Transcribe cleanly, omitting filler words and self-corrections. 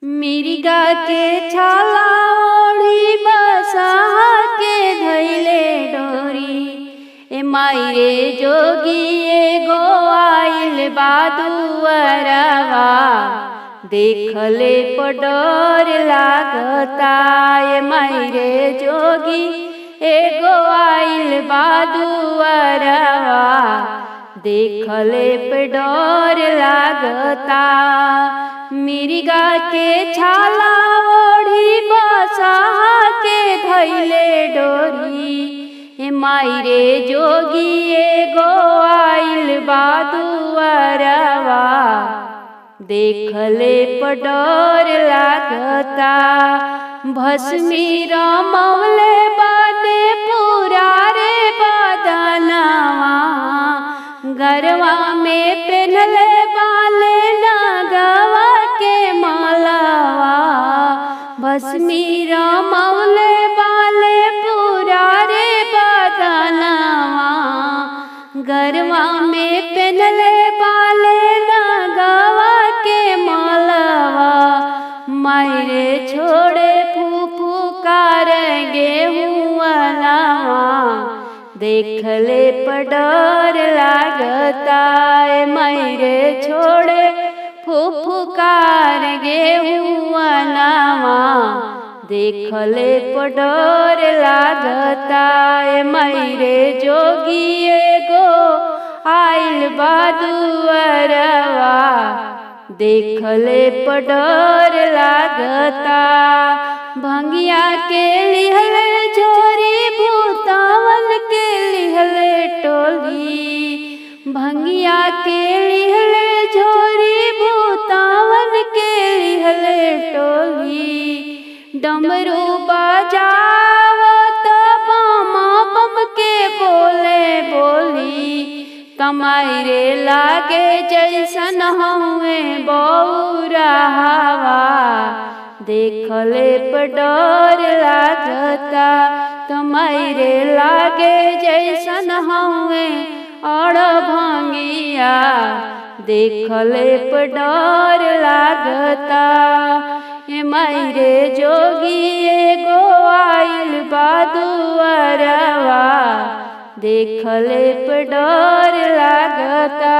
मिर्गा के छाला ओढ़ी बसहा के धैले डोरी। ए माई रे जोगी एगो आइल बा दुअरवा, देखले पर डर लागता। ए माई रे जोगी एगो आइल बा दुअरवा, देखले पे डर लागता। मिर्गा के छाला ओढ़ी बसहा के धैले डोरी। ए माई रे जोगी एगो आइल बा दुअरवा, देखले पर डर लागता। भस्मी रमौले बाने पूरा रे बदनवा, गरवा में पेन्हले बाले नागवा के मालावा। भस्मी रमौले बाले पूरा रे बदनवा, गरवा में पेन्हले बाले नागवा के मालावा। माई रे छोड़े फुफुकार गेहुआलावा, देखले पर डर लागता। ए माई रे छोड़े फुफुकार गेहुआलावा, देखले पर डर लागता। ए माई रे जोगी एगो आइल बा दुअरवा, देखले पर डर लागता। भंगिया के लिहले झोरी भूतावन के लिहले टोली। भंगिया के लिहले झोरी भूतावन के लिहले टोली। डमरू बजावत बम बम के बोले बोली। कमाई रे लागे जैसन हउए बौरा हवा, देखले पर डर लागता। कमाई रे लागे जैसन हउए और भंगिया, देखले पर डर लागता। ए माई रे जोगी एगो आइल बा दुअरवा, देखले पर डर लागता।